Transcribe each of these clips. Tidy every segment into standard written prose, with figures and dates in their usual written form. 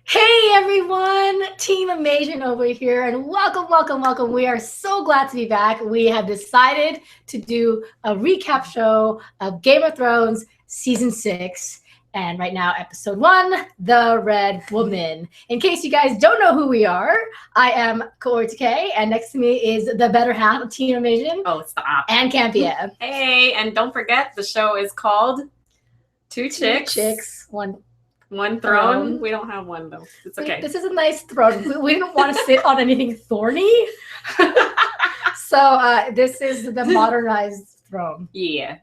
Hey everyone, Team Amasian over here, and welcome. We are so glad to be back. We have decided to do a recap show of Game of Thrones Season 6, and right now, Episode 1, The Red Woman. In case you guys don't know who we are, I am Kaori Takei, and next to me is the better half of Team Amasian. Oh, stop. And Campia. Hey, and don't forget, the show is called Two Chicks. One throne. We don't have one, though. It's okay. This is a nice throne. We don't want to sit on anything thorny. So this is the modernized throne. Yeah.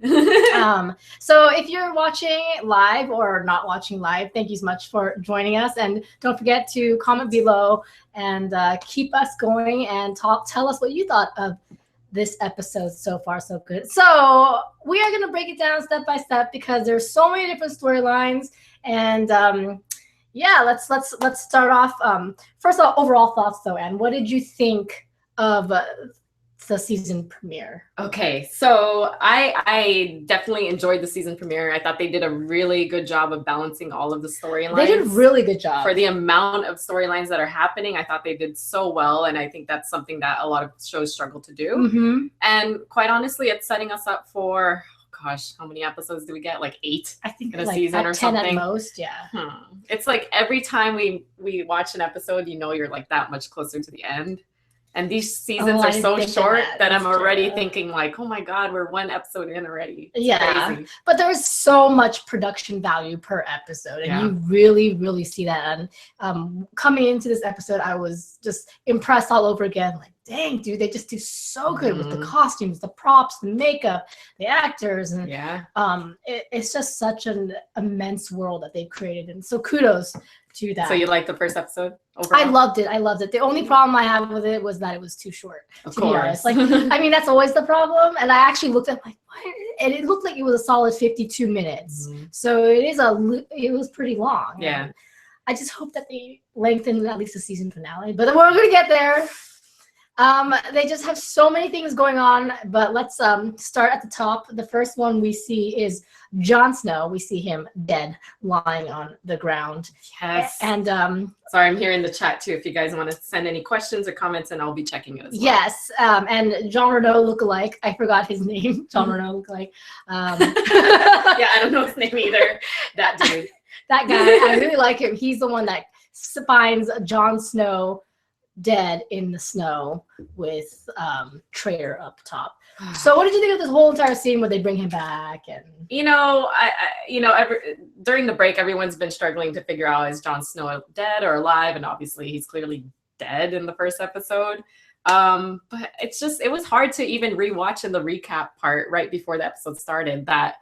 So if you're watching live or not watching live, thank you so much for joining us. And don't forget to comment below and keep us going and tell us what you thought of this episode. So far, so good. So we are going to break it down step by step because there's so many different storylines. And yeah, let's start off. First of all, overall thoughts though, Anne. What did you think of the season premiere? Okay, so I definitely enjoyed the season premiere. I thought they did a really good job of balancing all of the storylines. They did a really good job. For the amount of storylines that are happening, I thought they did so well, and I think that's something that a lot of shows struggle to do. Mm-hmm. And quite honestly, it's setting us up for, gosh, how many episodes do we get? Like 8, I think, in a like season or 10 something at most. Yeah. It's like every time we watch an episode, you know, you're like that much closer to the end. And these seasons are so short that I'm already thinking like, oh my God, we're one episode in already. It's crazy. But there's so much production value per episode, and you really see that. And coming into this episode, I was just impressed all over again. Like, dang, dude, they just do so good with the costumes, the props, the makeup, the actors, and it's just such an immense world that they've created. And so kudos to that. So you liked the first episode overall? I loved it. The only problem I had with it was that it was too short. To be honest, like, I mean, that's always the problem. And I actually looked at like, what? And it looked like it was a solid 52 minutes. So it was pretty long. Yeah. And I just hope that they lengthen at least the season finale. But we're gonna get there. They just have so many things going on, but let's start at the top. The first one we see is Jon Snow. We see him dead, lying on the ground. Yes. And sorry, I'm here in the chat too. If you guys want to send any questions or comments, and I'll be checking it as well. Yes. And Jon Renault lookalike. I forgot his name. Jon Renault lookalike. Yeah, I don't know his name either. That dude. That guy. I really like him. He's the one that finds Jon Snow dead in the snow with Traitor up top. So what did you think of this whole entire scene where they bring him back? And you know, during the break, everyone's been struggling to figure out, is Jon Snow dead or alive? And obviously he's clearly dead in the first episode. But it was hard to even rewatch in the recap part right before the episode started, that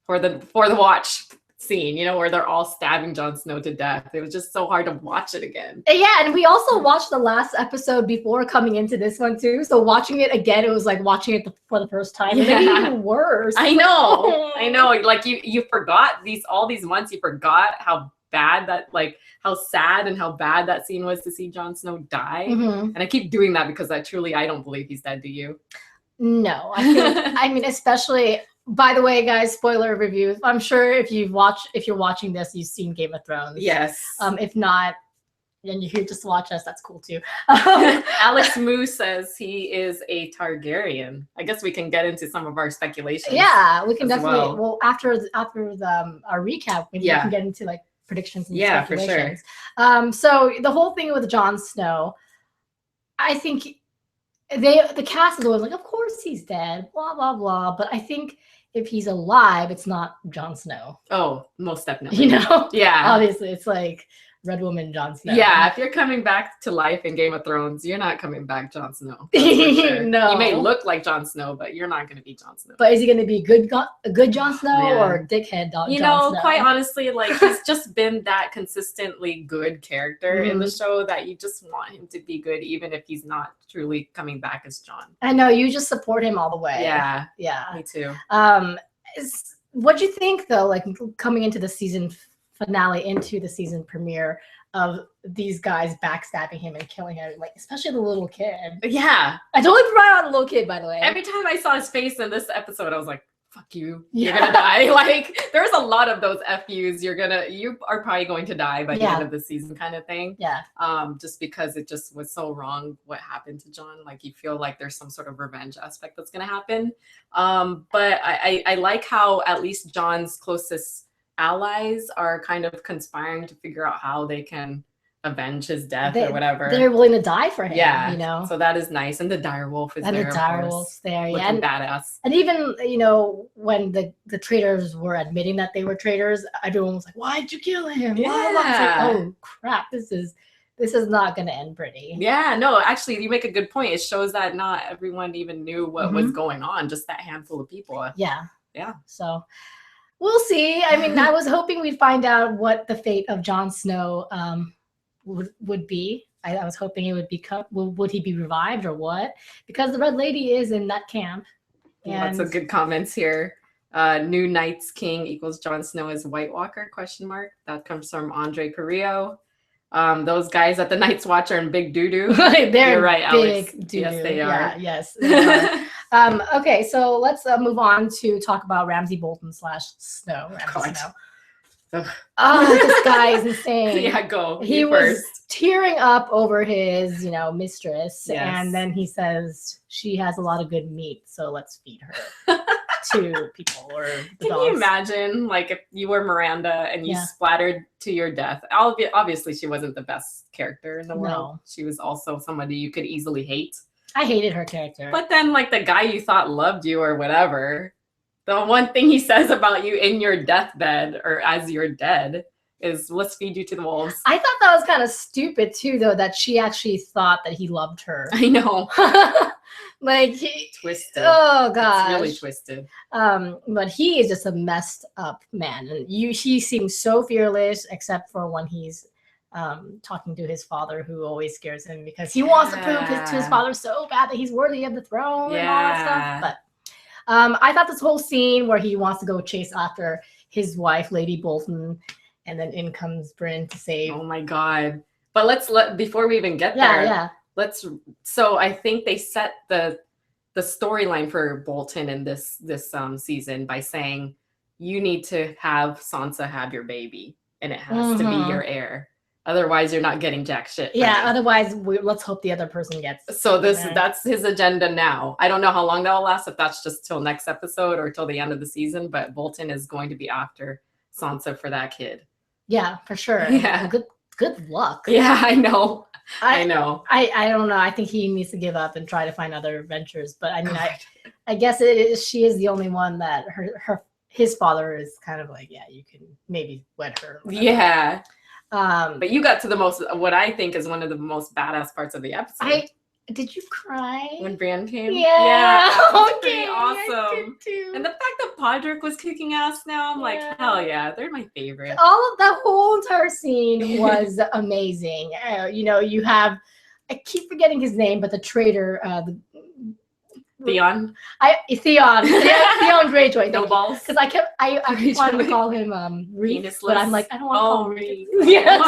for the watch scene, you know, where they're all stabbing Jon Snow to death. It was just so hard to watch it again. Yeah, and we also watched the last episode before coming into this one too. So watching it again, it was like watching it for the first time. It made it even worse. I know. Like you forgot all these months, you forgot how bad that, like, how sad and how bad that scene was to see Jon Snow die. And I keep doing that because I don't believe he's dead. Do you? No, I mean, especially. By the way, guys, spoiler review. I'm sure if you're watching this, you've seen Game of Thrones. Yes. If not, and you're here just to watch us, that's cool too. Alex Moo says he is a Targaryen. I guess we can get into some of our speculations. Yeah, we can definitely. Well, after our recap, we can get into like predictions and speculations. For sure. So the whole thing with Jon Snow, I think the cast is always like, of course he's dead, blah blah blah. But I think if he's alive, it's not Jon Snow. Oh, most definitely. You know? Yeah. Obviously, it's like Red Woman Jon Snow. Yeah, if you're coming back to life in Game of Thrones, you're not coming back Jon Snow. Sure. No. You may look like Jon Snow, but you're not going to be Jon Snow. But is he going to be a good Jon Snow or dickhead Jon Snow? You know, quite honestly, like, he's just been that consistently good character in the show that you just want him to be good, even if he's not truly coming back as Jon. I know, you just support him all the way. Yeah. Yeah. Me too. What'd you think though, like coming into the season finale, into the season premiere, of these guys backstabbing him and killing him, like especially the little kid? Yeah. I totally forgot about the little kid, by the way. Every time I saw his face in this episode, I was like, fuck you, you're gonna die. Like there's a lot of those FUs. You are probably going to die by the end of the season kind of thing. Yeah. Just because it just was so wrong what happened to John. Like you feel like there's some sort of revenge aspect that's gonna happen. But I like how at least John's closest allies are kind of conspiring to figure out how they can avenge his death or whatever. They're willing to die for him. Yeah, you know. So that is nice, and the direwolf is and there. The direwolf's there, yeah, and badass. And even when the traitors were admitting that they were traitors, everyone was like, "Why'd you kill him?" Yeah. Like, oh crap! This is not going to end pretty. Yeah, no, actually, you make a good point. It shows that not everyone even knew what was going on. Just that handful of people. Yeah. Yeah. So. We'll see. I mean, I was hoping we'd find out what the fate of Jon Snow would be. I was hoping he would would he be revived or what? Because the Red Lady is in that camp. And lots of good comments here. New Night's King equals Jon Snow is White Walker ? That comes from Andre Carrillo. Those guys at the Night's Watch are in big doo-doo. They're right, Alex. Big doo-doo. Yes, they are. Yeah, yes. They are. Okay, so let's move on to talk about Ramsay Bolton / Snow. Ramsay Snow. Oh, this guy is insane. Yeah, go. He was tearing up over his, mistress, and then he says she has a lot of good meat, so let's feed her to people or the dogs. Can you imagine, like, if you were Miranda and you splattered to your death? Obviously, she wasn't the best character in the world. No. She was also somebody you could easily hate. I hated her character. But then, like, the guy you thought loved you or whatever, the one thing he says about you in your deathbed or as you're dead is, let's feed you to the wolves. I thought that was kind of stupid, too, though, that she actually thought that he loved her. I know. Like, twisted. Oh, gosh. It's really twisted. But he is just a messed up man. And he seems so fearless, except for when he's talking to his father, who always scares him because he wants to prove to his father so bad that he's worthy of the throne and all that stuff. But I thought this whole scene where he wants to go chase after his wife, Lady Bolton, and then in comes Brynn to save. Oh my God! But before we even get there, So I think they set the storyline for Bolton in this season by saying you need to have Sansa have your baby, and it has to be your heir. Otherwise, you're not getting jack shit. Yeah. Otherwise, let's hope the other person gets. So that's his agenda now. I don't know how long that will last. If that's just till next episode or till the end of the season. But Bolton is going to be after Sansa for that kid. Yeah, for sure. Yeah. Good luck. Yeah, I know. I know. I don't know. I think he needs to give up and try to find other adventures. But I mean, I guess she is the only one that his father is kind of like, yeah, you can maybe wed her. Yeah. But you got to what I think is one of the most badass parts of the episode. Did you cry when Brienne came? Yeah, that was pretty awesome. I did too. And the fact that Podrick was kicking ass now, I'm like, hell yeah, they're my favorite. All of that whole entire scene was amazing. You have, I keep forgetting his name, but the traitor, Theon. Theon Greyjoy. No balls. Because I wanted to call him Reese, but I'm like, I don't want to call him Reese. Yes.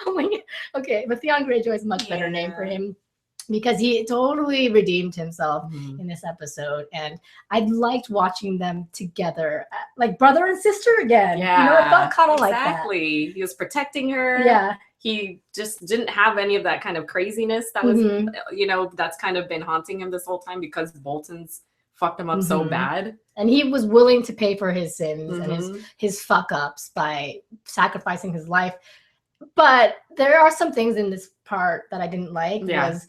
I'm like, okay, but Theon Greyjoy is a much better name for him because he totally redeemed himself in this episode, and I liked watching them together, like brother and sister again. Yeah, it felt kind of like that. Exactly. He was protecting her. Yeah. He just didn't have any of that kind of craziness that was, that's kind of been haunting him this whole time because Bolton's fucked him up so bad. And he was willing to pay for his sins and his fuck ups by sacrificing his life. But there are some things in this part that I didn't like. Was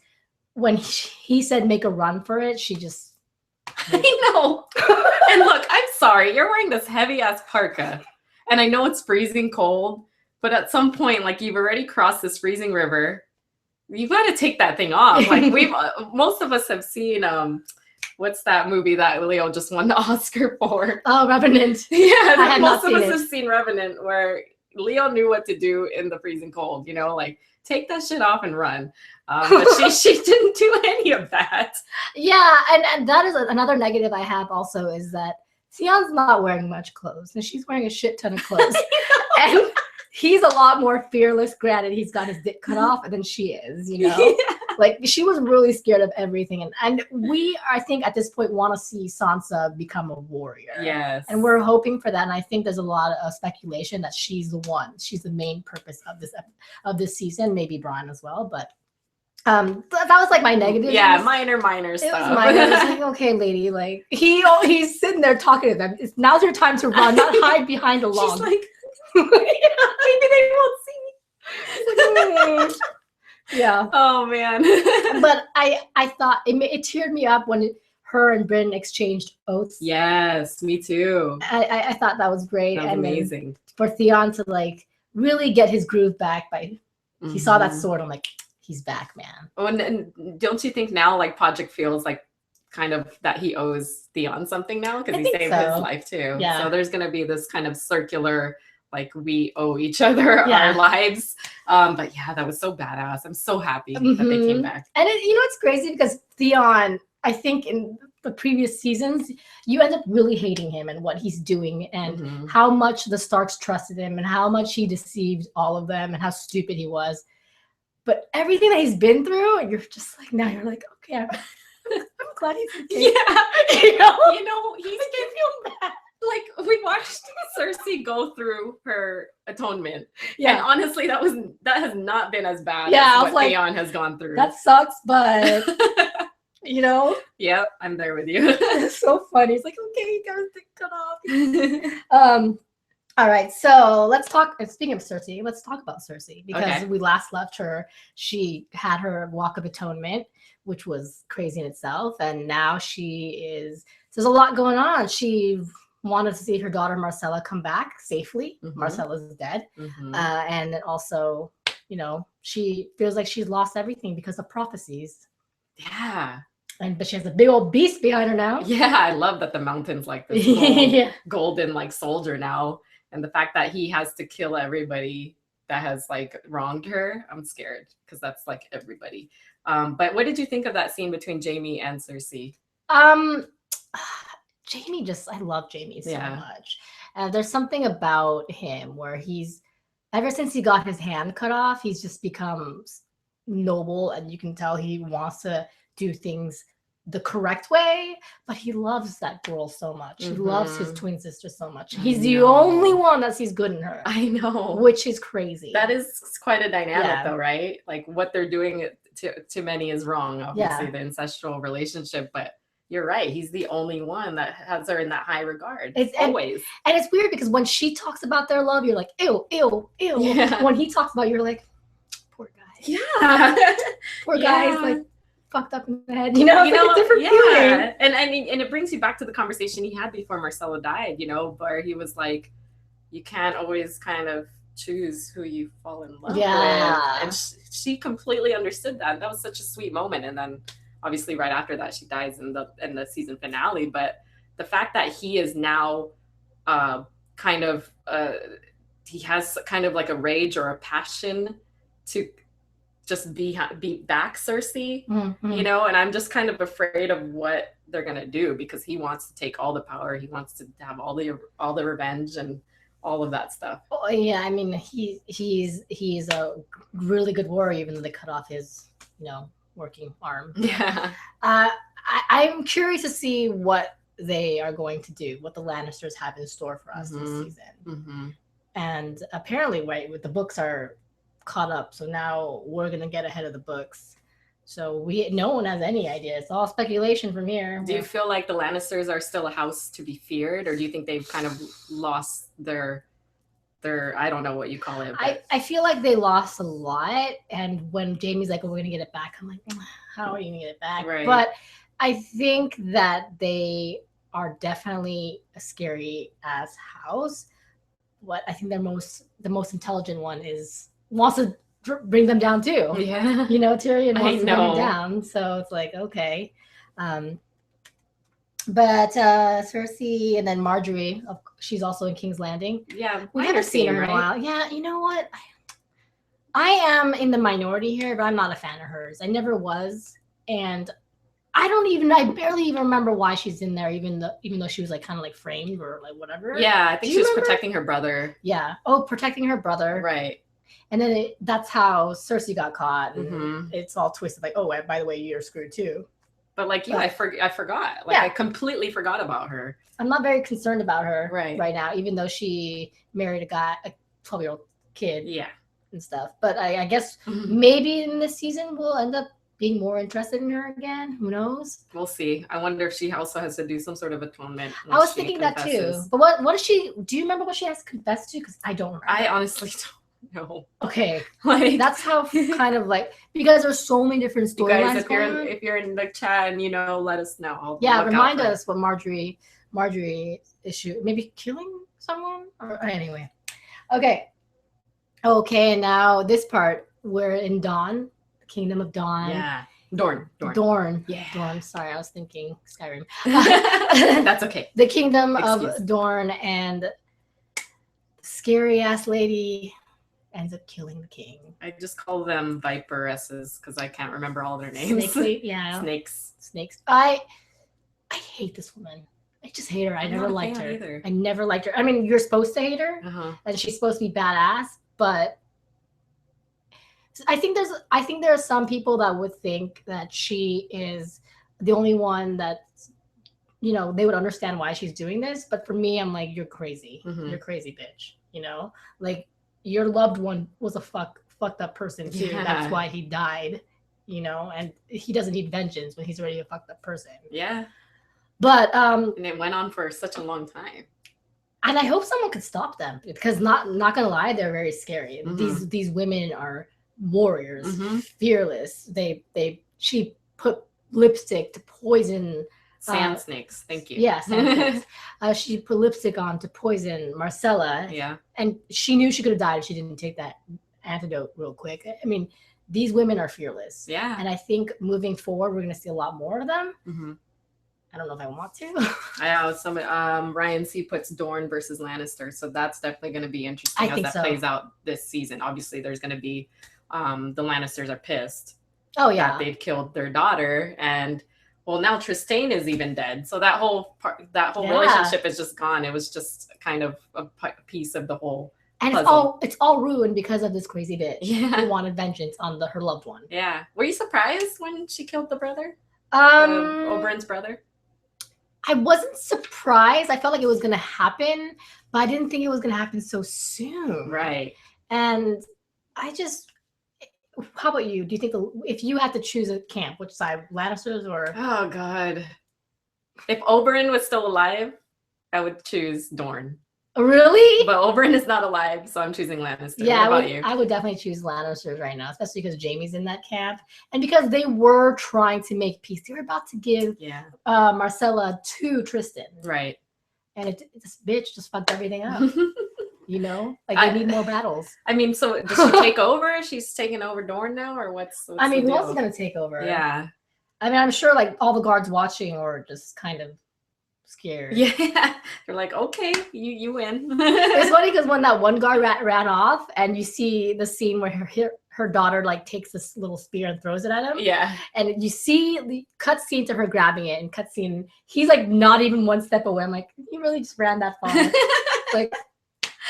when he said make a run for it, she just... I know. And look, I'm sorry. You're wearing this heavy ass parka. And I know it's freezing cold. But at some point, like, you've already crossed this freezing river. You got to take that thing off. Like, most of us have seen, what's that movie that Leo just won the Oscar for? Oh, Revenant. Yeah, most of us have seen Revenant, where Leo knew what to do in the freezing cold. Like, take that shit off and run. But she didn't do any of that. Yeah, and that is another negative I have also is that Theon's not wearing much clothes, and she's wearing a shit ton of clothes. And he's a lot more fearless. Granted, he's got his dick cut off than she is, Yeah. Like she was really scared of everything, and we, I think, at this point want to see Sansa become a warrior. Yes. And we're hoping for that. And I think there's a lot of speculation that she's the one. She's the main purpose of this season. Maybe Bronn as well, but that was like my negative. Yeah, minor stuff. It was minor. It was like, okay, lady, like he's sitting there talking to them. Now's your time to run, not hide behind a log. She's like, maybe they won't see me. Yeah. Oh man. But I thought it teared me up when her and Bryn exchanged oaths. Yes, me too. I thought that was great. That was amazing. For Theon to like really get his groove back he saw that sword. I'm like, he's back, man. Oh, and don't you think now like Podrick feels like kind of that he owes Theon something now because he saved his life too. Yeah. So there's gonna be this kind of circular, like we owe each other our lives. But yeah, that was so badass. I'm so happy that they came back. And it's crazy because Theon, I think in the previous seasons, you end up really hating him and what he's doing and how much the Starks trusted him and how much he deceived all of them and how stupid he was. But everything that he's been through, and you're just like, now you're like, okay, I'm glad he's okay. Yeah. You know, he's been like we watched Cersei go through her atonement. Yeah. And honestly, that has not been as bad as what Theon has gone through. That sucks, but Yep, I'm there with you. It's so funny. It's like, okay, you got to cut off. All right, so let's talk. Speaking of Cersei, let's talk about Cersei because we last left her. She had her Walk of Atonement, which was crazy in itself, and now there's a lot going on. She wanted to see her daughter Marcella come back safely. Marcella's dead, and also, she feels like she's lost everything because of prophecies. Yeah. But she has a big old beast behind her now. Yeah, I love that the mountain's like this golden like soldier now. And the fact that he has to kill everybody that has like wronged her, I'm scared because that's like everybody. But what did you think of that scene between Jaime and Cersei? Jaime, I love Jaime so much. There's something about him where ever since he got his hand cut off, he's just become noble, and you can tell he wants to do things the correct way, but he loves that girl so much. He loves his twin sister so much. He's the only one that sees good in her. I know. Which is crazy. That is quite a dynamic though, right? Like what they're doing to many is wrong, obviously, the ancestral relationship, but you're right. He's the only one that has her in that high regard. Always. And it's weird because when she talks about their love, you're like, ew, ew, ew. Yeah. When he talks about it, you're like, poor guy. Yeah. Poor guy's like fucked up in the head, it's like a different feeling. And I mean, and it brings you back to the conversation he had before Marcella died, where he was like, you can't always kind of choose who you fall in love with. And she completely understood that. That was such a sweet moment. And then obviously right after that, she dies in the season finale. But the fact that he is now he has kind of like a rage or a passion to just be back Cersei, and I'm just kind of afraid of what they're gonna do because he wants to take all the power, he wants to have all the revenge and all of that stuff. Oh yeah, I mean he's a really good warrior, even though they cut off his working arm. Yeah. I'm curious to see what they are going to do, what the Lannisters have in store for us this season. And apparently, with the books are caught up, so now we're gonna get ahead of the books, so no one has any idea. It's all speculation from here. Do you feel like the Lannisters are still a house to be feared, or do you think they've kind of lost their I don't know what you call it, but... I feel like they lost a lot, and when Jaime's like, we're gonna get it back, I'm like, how are you gonna get it back? Right. But I think that they are definitely a scary ass house. What I think the most intelligent one wants to bring them down too. Yeah. Tyrion wants to bring them down. So it's like, okay. But Cersei and then Marjorie, she's also in King's Landing. Yeah. We haven't seen her in a while. Yeah, you know what? I am in the minority here, but I'm not a fan of hers. I never was. And I barely even remember why she's in there, even though she was like kind of like framed or like whatever. Yeah, I think she was protecting her brother. Yeah. Oh, protecting her brother. Right. And then that's how Cersei got caught, and Mhm. it's all twisted. Like, oh, by the way, you're screwed too. But like you, I forgot. Like Yeah. I completely forgot about her. I'm not very concerned about her Right. now, even though she married a 12-year-old kid Yeah. and stuff. But I guess Mhm. maybe in this season we'll end up being more interested in her again. Who knows? We'll see. I wonder if she also has to do some sort of atonement. I was she thinking that too. confesses. But what does she? Do you remember what she has to confess to? Because I don't remember. I honestly don't know. Okay, Like that's how kind of like, because there's so many different you guys, storylines going on. if you're in the chat and let us know. I'll Yeah, look remind out for us what Marjorie issue. Maybe killing someone, or anyway. Okay, and now this part, we're in Dawn, the Kingdom of Dawn. Yeah, Dorne. Yeah, Dorne. Sorry, I was thinking Skyrim. That's okay. The Kingdom Excuse. of Dorne, and the scary ass lady ends up killing the king. I just call them Viperesses because I can't remember all their names. Snakes. I hate this woman. I just hate her. I never liked her either. I never liked her. I mean, you're supposed to hate her, and she's supposed to be badass, but I think there are some people that would think that she is the only one that, they would understand why she's doing this. But for me, I'm like, you're crazy. You're crazy, bitch. Like your loved one was a fucked up person too. Yeah. That's why he died. And he doesn't need vengeance when he's already a fucked up person. Yeah. But and it went on for such a long time. And I hope someone could stop them, because not gonna lie, they're very scary. These women are warriors, fearless. She put lipstick to poison sand snakes. Thank you. Yeah, sand snakes. She put lipstick on to poison Marcella. Yeah. And she knew she could have died if she didn't take that antidote real quick. I mean, these women are fearless. Yeah. And I think moving forward, we're gonna see a lot more of them. I don't know if I want to. I know Ryan C puts Dorne versus Lannister, so that's definitely going to be interesting as that plays out this season. Obviously, there's going to be the Lannisters are pissed. Oh yeah, that they've killed their daughter, and now Trystane is even dead. So that whole relationship is just gone. It was just kind of a piece of the whole. And puzzle. It's all ruined because of this crazy bitch who wanted vengeance on her loved one. Yeah. Were you surprised when she killed the brother? Oberyn's brother? I wasn't surprised. I felt like it was going to happen, but I didn't think it was going to happen so soon. Right. And how about you? Do you think if you had to choose a camp, which side, Lannisters or? Oh God. If Oberyn was still alive, I would choose Dorne. Really? But Oberyn is not alive, so I'm choosing Lannister. Yeah, what about you? I would definitely choose Lannisters right now, especially because Jaime's in that camp, and because they were trying to make peace. They were about to give Marcella to Tristan. Right. And this bitch just fucked everything up. They need more battles. I mean, so does she take over? She's taking over Dorne now, or what's who else is going to take over? Yeah. I mean, I'm sure all the guards watching or just kind of scared. Yeah, they're like, okay, you win. It's funny because when that one guard ran off, and you see the scene where her daughter takes this little spear and throws it at him. Yeah, and you see the cut scene to her grabbing it, and cut scene he's not even one step away. I'm like, you really just ran that far.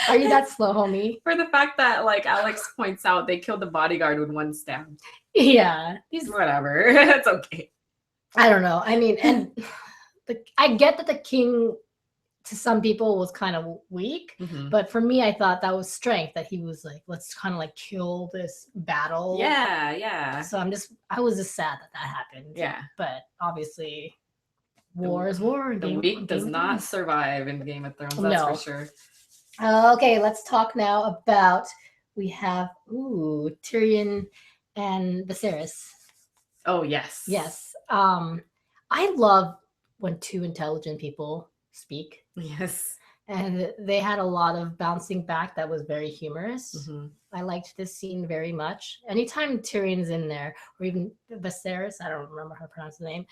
Are you that slow, homie? For the fact that Alex points out, they killed the bodyguard with one stab. Yeah, whatever. It's okay. I don't know. I mean, and. I get that the king, to some people, was kind of weak, but for me, I thought that was strength. That he was let's kind of kill this battle. Yeah, yeah. So I was just sad that happened. Yeah, but obviously, war is war. The weak does not survive in Game of Thrones. That's for sure. Okay, let's talk now about we have Tyrion and Viserys. Oh yes, yes. I love when two intelligent people speak. Yes. And they had a lot of bouncing back that was very humorous. I liked this scene very much. Anytime Tyrion's in there, or even Viserys, I don't remember how to pronounce the name,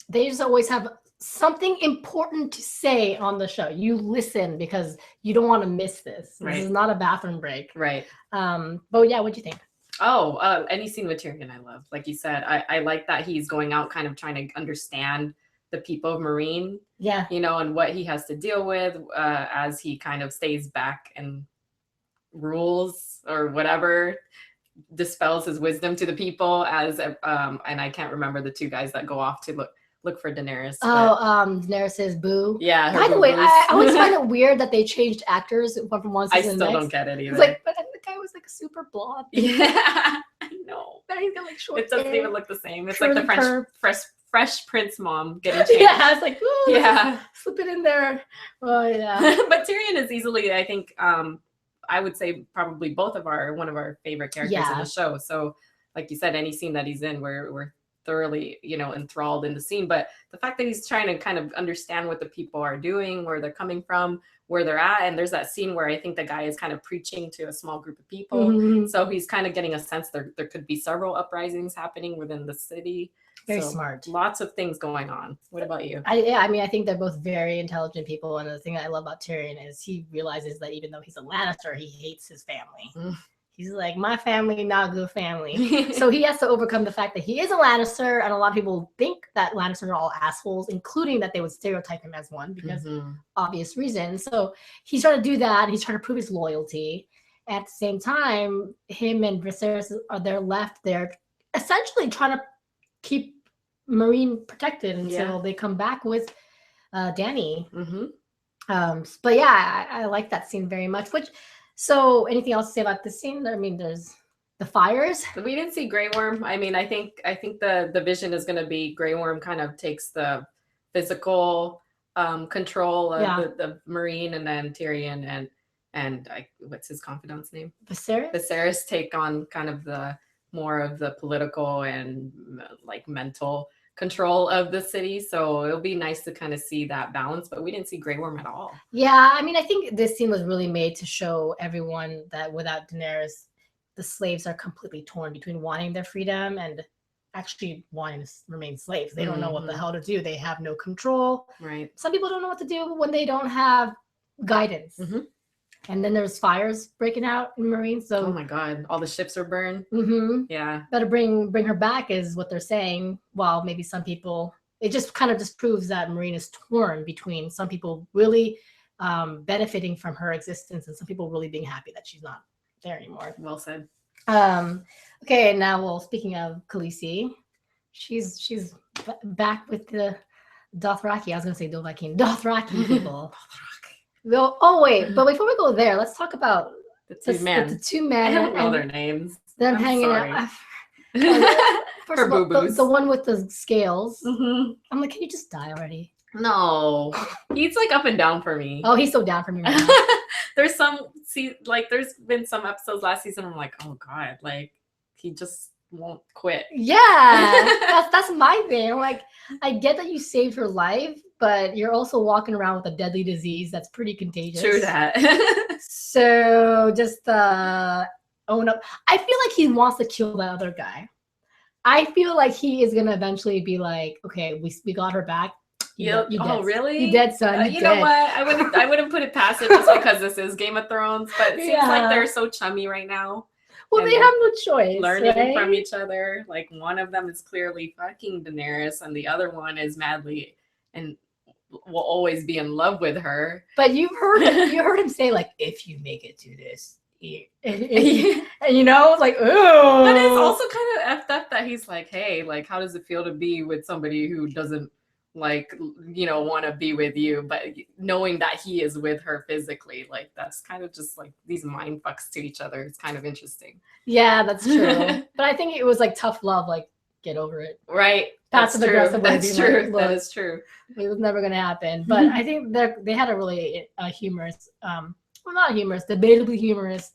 they just always have something important to say on the show. You listen because you don't want to miss this. Right. This is not a bathroom break. Right. But yeah, what'd you think? Any scene with Tyrion I love. Like you said, I like that he's going out kind of trying to understand the people of Meereen. Yeah. And what he has to deal with as he kind of stays back and rules or whatever, dispels his wisdom to the people as and I can't remember the two guys that go off to look for Daenerys. Daenerys says boo. Yeah. By the way, I always find it weird that they changed actors from one season to the next. I still don't get it either. It's like, but the guy was like a super blonde. Yeah, I know. Now he's got like short It doesn't hair. even look the same. It's like the Fresh Prince mom getting changed. Yeah, it's like, ooh, yeah, slip it in there. Oh yeah. But Tyrion is easily, I think, I would say probably one of our favorite characters in the show. So, like you said, any scene that he's in, we're thoroughly, enthralled in the scene. But the fact that he's trying to kind of understand what the people are doing, where they're coming from, where they're at, and there's that scene where I think the guy is kind of preaching to a small group of people. Mm-hmm. So he's kind of getting a sense there could be several uprisings happening within the city. Very smart. Lots of things going on. What about you? I think they're both very intelligent people. And the thing that I love about Tyrion is he realizes that even though he's a Lannister, he hates his family. He's like, my family, not a good family. So he has to overcome the fact that he is a Lannister. And a lot of people think that Lannisters are all assholes, including that they would stereotype him as one because obvious reasons. So he's trying to do that. He's trying to prove his loyalty. At the same time, him and Viserys they're left there essentially trying to keep Marine protected until they come back with Dany. But yeah, I like that scene very much. So anything else to say about this scene? I mean, there's the fires. We didn't see Grey Worm. I mean, I think the vision is going to be Grey Worm kind of takes the physical control of the Marine, and then Tyrion and what's his confidant's name? Viserys take on kind of the more of the political and like mental control of the city. So it'll be nice to kind of see that balance, but we didn't see Grey Worm at all. Yeah, I mean, I think this scene was really made to show everyone that without Daenerys, the slaves are completely torn between wanting their freedom and actually wanting to remain slaves. They don't know what the hell to do. They have no control. Right. Some people don't know what to do when they don't have guidance. And then there's fires breaking out in Marine. So oh my God, all the ships are burned. Yeah. Better bring her back is what they're saying. Well, maybe some people, it just kind of just proves that Marine is torn between some people really benefiting from her existence and some people really being happy that she's not there anymore. Well said. Okay, and now, speaking of Khaleesi, she's back with the Dothraki. I was going to say Dothraki people. Oh wait, but before we go there, let's talk about the two men. I don't know their names. Them hanging out. First of all, the one with the scales. I'm like, can you just die already? No, he's like up and down for me. Oh, he's so down for me right now. There's been some episodes last season I'm like, oh God, like he just won't quit. Yeah, that's my thing. I'm like, I get that you saved her life, but you're also walking around with a deadly disease that's pretty contagious. True that. So just own up. I feel like he wants to kill the other guy. I feel like he is gonna eventually be like, okay, we got her back. You dead. Really? You dead, son. You know what? I wouldn't put it past it just because this is Game of Thrones, but it seems like they're so chummy right now. Well, they have no choice. Learning from each other. Like one of them is clearly fucking Daenerys, and the other one is madly and will always be in love with her. But you heard him say like, if you make it to this, and you know, like, oh. But it's also kind of effed up that he's like, hey, like, how does it feel to be with somebody who doesn't like, want to be with you, but knowing that he is with her physically, like that's kind of just like these mind fucks to each other. It's kind of interesting. Yeah, that's true. But I think it was like tough love, like get over it. Right. Passive aggressive. That's true. That is true. It was never going to happen. But I think they had a really humorous, well, not humorous, debatably humorous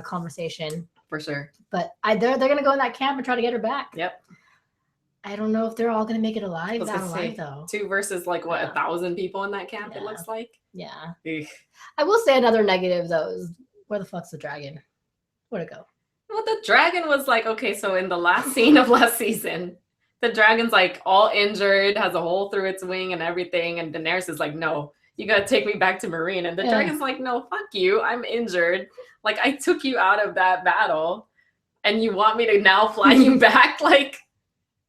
conversation. For sure. But they're going to go in that camp and try to get her back. Yep. I don't know if they're all going to make it alive. Though. 2 versus like what 1,000 people in that camp. Yeah. It looks like. Yeah. Ugh. I will say another negative though is where the fuck's the dragon? Where'd it go? Well, the dragon was like, okay, so in the last scene of last season, the dragon's like all injured, has a hole through its wing and everything, and Daenerys is like, no, you gotta take me back to Marine, and the dragon's like, no, fuck you, I'm injured. Like I took you out of that battle, and you want me to now fly you back? Like.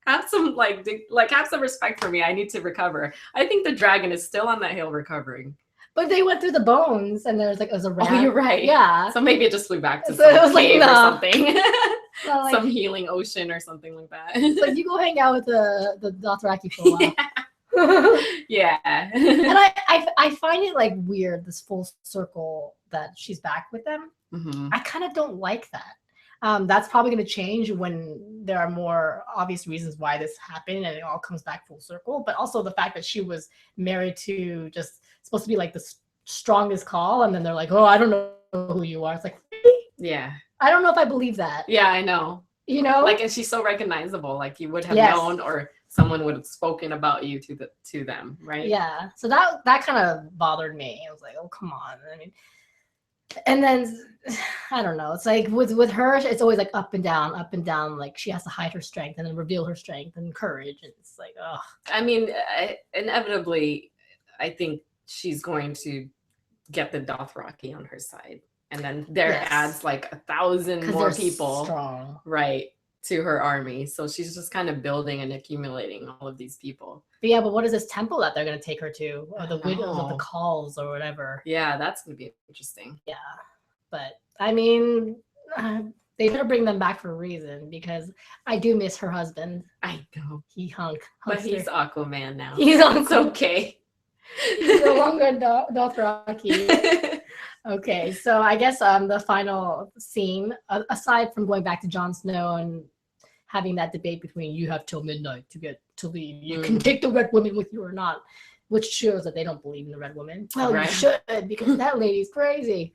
Have some have some respect for me. I need to recover. I think the dragon is still on that hill recovering. But they went through the bones, and there's like it was a rat. Oh, you're right. Yeah. So maybe it just flew back to So it some was like, cave or nah. something. So, like, Some healing ocean or something like that. it's like you go hang out with the Dothraki for a while. Yeah. And I find it like weird, this full circle that she's back with them. Mm-hmm. I kind of don't like that. That's probably going to change when there are more obvious reasons why this happened and it all comes back full circle. But also the fact that she was married to just supposed to be like the strongest call, and then they're like, oh, I don't know who you are. It's like, really? Yeah. I don't know if I believe that. Yeah, I know. You know, like, and she's so recognizable. Like you would have Yes. known, or someone would have spoken about you to them, right? Yeah. So that kind of bothered me. I was like, oh, come on. I mean, and then I don't know. It's like with her, it's always like up and down, up and down. Like she has to hide her strength and then reveal her strength and courage. And it's like, oh. I mean, inevitably, I think she's going to get the Dothraki on her side, and then there Yes. adds like 1,000 more people, strong. right, to her army. So she's just kind of building and accumulating all of these people. But yeah, but what is this temple that they're going to take her to, or the I widows of the know. calls or whatever? Yeah, that's going to be interesting. Yeah, but I mean, they better bring them back for a reason, because I do miss her husband. I know, He but hunkster. he's Aquaman now. He's It's okay. He's no longer Dothraki. Okay, so I guess the final scene, aside from going back to Jon Snow and having that debate between you have till midnight to leave, you can take the Red Woman with you or not, which shows that they don't believe in the Red Woman. Well, Right. you should, because that lady's crazy.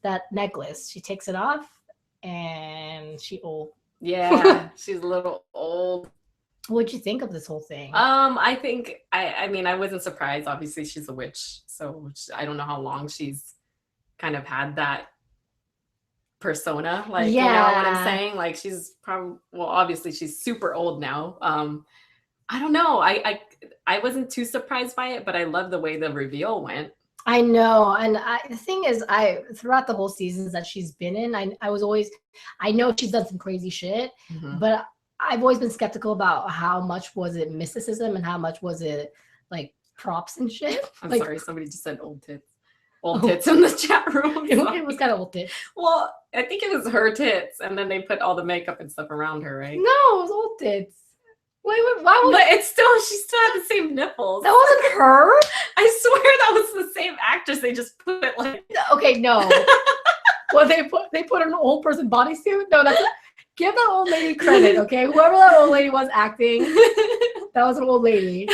That necklace, she takes it off, and she old. Yeah, she's a little old. What'd you think of this whole thing? I think I mean, I wasn't surprised. Obviously, she's a witch, so I don't know how long she's kind of had that persona. Like, you know what I'm Yeah. saying? Like, she's probably, well, obviously she's super old now. I don't know. I wasn't too surprised by it, but I love the way the reveal went. I know, and the thing is, throughout the whole seasons that she's been in, I know she's done some crazy shit, Mhm. but I've always been skeptical about how much was it mysticism and how much was it like props and shit. I'm Like, sorry, somebody just said old tits. Old tits in the chat room. it was kind of old tits. Well, I think it was her tits, and then they put all the makeup and stuff around her, right? No, it was old tits. Wait, why would But she still had the same nipples. that wasn't her? I swear that was the same actress. They just put like Okay, no. Well, they put an old person bodysuit. No, give that old lady credit, okay? Whoever that old lady was acting, that was an old lady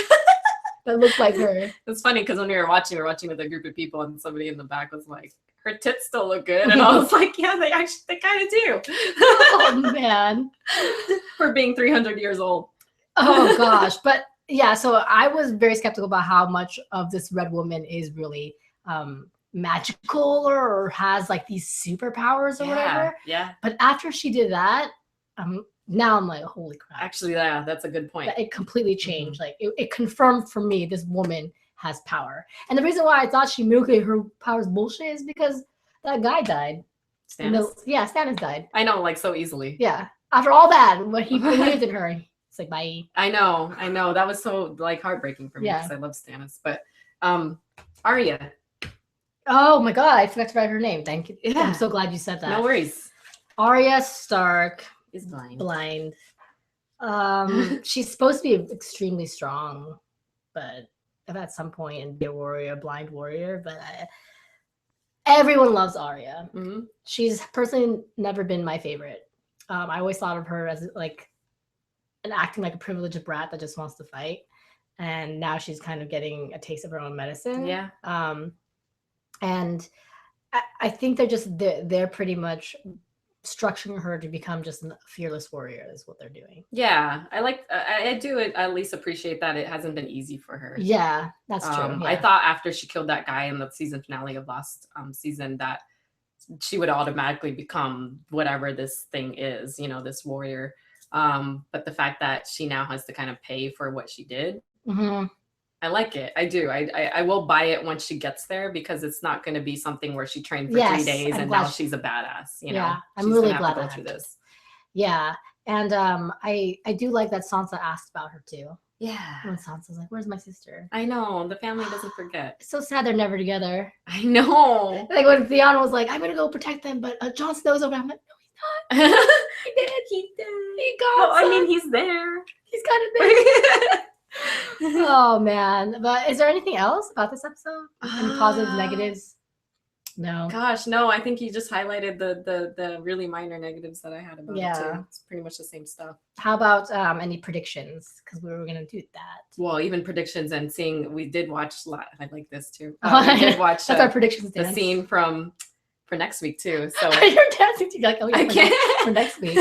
that looked like her. It's funny because when we were watching with a group of people, and somebody in the back was like, "Her tits still look good," and I was like, "Yeah, they kind of do." Oh man, for being 300 years old. Oh gosh, but yeah. So I was very skeptical about how much of this Red Woman is really magical or has like these superpowers or whatever. Yeah. But after she did that, now I'm like, holy crap. Actually, yeah, that's a good point. It completely changed. Like it confirmed for me this woman has power. And the reason why I thought her power's bullshit is because that guy died. Stannis? Stannis died. I know, like so easily. Yeah. After all that, when he believed in her, it's like, bye. I know. That was so like heartbreaking for me because I love Stannis. But Arya. Oh my god, I forgot to write her name. Thank you. Yeah. I'm so glad you said that. No worries. Arya Stark is blind. She's supposed to be extremely strong, but at some point and be a warrior, blind warrior. But everyone loves Arya. Mm-hmm. She's personally never been my favorite. I always thought of her as like acting like a privileged brat that just wants to fight, and now she's kind of getting a taste of her own medicine. Yeah. And I think they're pretty much structuring her to become just a fearless warrior is what they're doing. Yeah, I do at least appreciate that it hasn't been easy for her. Yeah, that's true. Yeah. I thought after she killed that guy in the season finale of last season that she would automatically become whatever this thing is, this warrior. But the fact that she now has to kind of pay for what she did, I like it. I do. I will buy it once she gets there because it's not going to be something where she trained for 3 days and now she's a badass. Yeah, I'm she's really gonna glad have to go through this. Yeah, and I do like that Sansa asked about her too. Yeah. When Sansa's like, "Where's my sister?" I know. The family doesn't forget. It's so sad they're never together. I know. Like when Theon was like, "I'm gonna go protect them," but Jon Snow's over. I'm like, "No, he's not. He did. He did. He got. No, I mean, he's there. he's got it there." Oh man! But is there anything else about this episode? Any positives, negatives? No. Gosh, no. I think you just highlighted the really minor negatives that I had about it too. It's pretty much the same stuff. How about any predictions? Because we were gonna do that. Well, even predictions and seeing. We did watch. I like this too. We did watch. That's our predictions. The scene for next week too. So you're dancing to like, oh yeah, I can't for next week.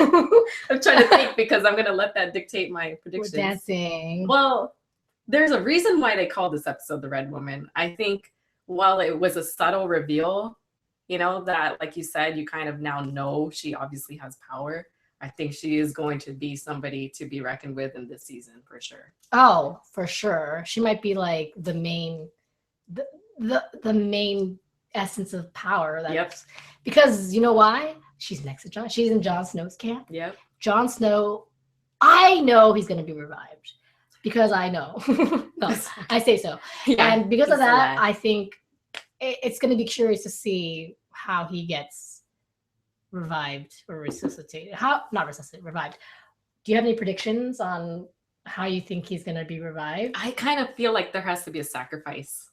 I'm trying to think because I'm gonna let that dictate my predictions. We're dancing. Well, there's a reason why they call this episode The Red Woman. I think while it was a subtle reveal, you know, that like you said, you kind of now know she obviously has power. I think she is going to be somebody to be reckoned with in this season for sure. Oh, for sure. She might be like the main main essence of power. Yep. Because you know why? She's next to Jon. She's in Jon Snow's camp. Yep. Jon Snow, I know he's going to be revived because I know. No, I say so. Yeah, and because of that, I think it's going to be curious to see how he gets revived or resuscitated. Not resuscitated, revived. Do you have any predictions on how you think he's going to be revived? I kind of feel like there has to be a sacrifice.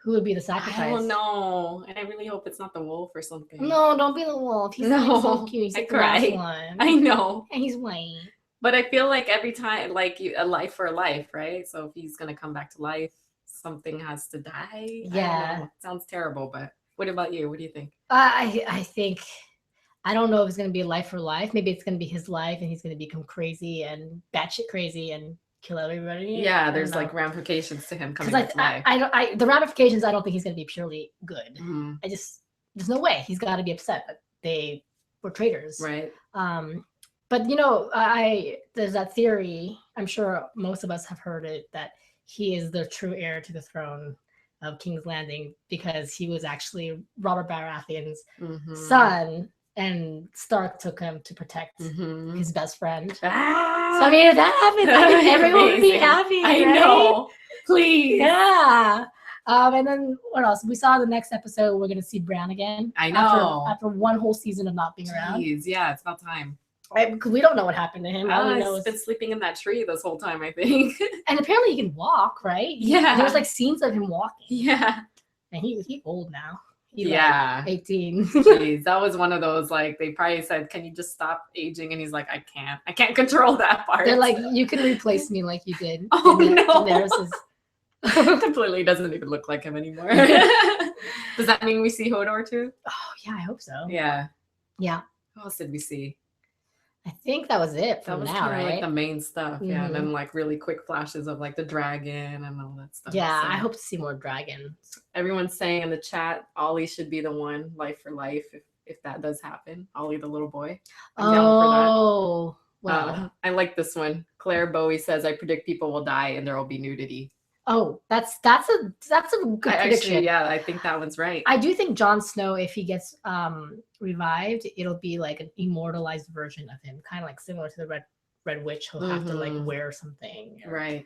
Who would be the sacrifice? I don't know. And I really hope it's not the wolf or something. No, don't be the wolf. He's like so cute. He's like the last one. I know. And he's white. But I feel like every time, like a life for a life, right? So if he's going to come back to life, something has to die. Yeah. It sounds terrible, but what about you? What do you think? I think, I don't know if it's going to be life for life. Maybe it's going to be his life and he's going to become crazy and batshit crazy and kill everybody. Yeah, there's like ramifications to him coming back to life. The ramifications, I don't think he's going to be purely good. Mm-hmm. There's no way. He's got to be upset that they were traitors. Right. But you know, there's that theory, I'm sure most of us have heard it, that he is the true heir to the throne of King's Landing because he was actually Robert Baratheon's son, and Stark took him to protect his best friend. Ah, so I mean, if that happens, everyone would be happy. I know. Please. Yeah. And then what else? We saw the next episode. We're gonna see Bran again. I know. After one whole season of not being around. Yeah, it's about time. Right, because we don't know what happened to him. All we know he's been sleeping in that tree this whole time, I think. And apparently he can walk, right? Yeah. There's like scenes of him walking. Yeah. And he's old now. He's like 18. Jeez, that was one of those, like, they probably said, can you just stop aging? And he's like, I can't control that part. They're like, you can replace me like you did. Oh, no. Completely doesn't even look like him anymore. Does that mean we see Hodor too? Oh, yeah, I hope so. Yeah. Yeah. What else did we see? I think that was it for now, right? Like the main stuff, yeah. And then like really quick flashes of like the dragon and all that stuff. Yeah, so I hope to see more dragons. Everyone's saying in the chat, Ollie should be the one, life for life, if that does happen. Ollie, the little boy. I'm down for that. Oh, wow. I like this one. Claire Bowie says, I predict people will die and there will be nudity. Oh, that's a good prediction. Actually, yeah, I think that one's right. I do think Jon Snow, if he gets revived, it'll be like an immortalized version of him, kind of like similar to the Red Witch. He'll have to like wear something, right?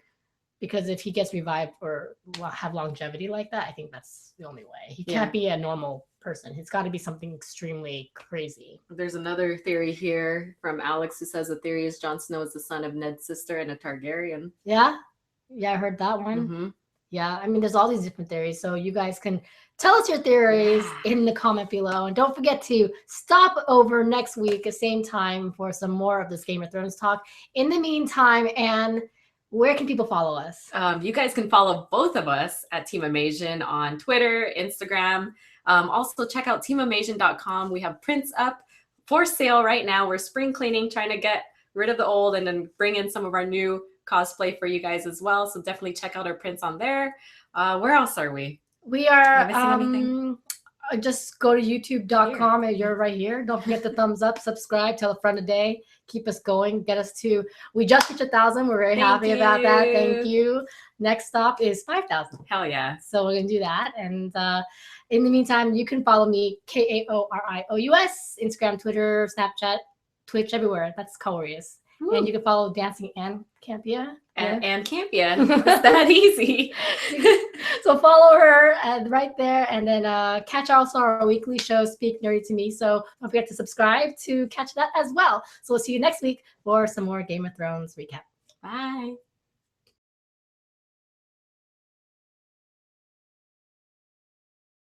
Because if he gets revived or have longevity like that, I think that's the only way. He can't be a normal person. It's got to be something extremely crazy. There's another theory here from Alex who says the theory is Jon Snow is the son of Ned's sister and a Targaryen. Yeah, I heard that one. Yeah, I mean, there's all these different theories. So you guys can tell us your theories in the comment below. And don't forget to stop over next week at the same time for some more of this Game of Thrones talk. In the meantime, Anne, where can people follow us? You guys can follow both of us at Team Amasian on Twitter, Instagram. Also, check out teamamasian.com. We have prints up for sale right now. We're spring cleaning, trying to get rid of the old and then bring in some of our new cosplay for you guys as well. So definitely check out our prints on there. Where else are we? We are just go to youtube.com and you're right here. Don't forget to thumbs up, subscribe, tell a friend a day, keep us going, get us to, we just reached 1,000. We're very happy about that. Thank you. Next stop is 5,000. Hell yeah. So we're gonna do that. And in the meantime, you can follow me, KAORIOUS, Instagram, Twitter, Snapchat, Twitch, everywhere. That's Kaorius. And you can follow Dancing Anne Campia and Campion. It's that easy. So follow her right there, and then catch also our weekly show, Speak Nerdy to Me. So don't forget to subscribe to catch that as well. So we'll see you next week for some more Game of Thrones recap. Bye.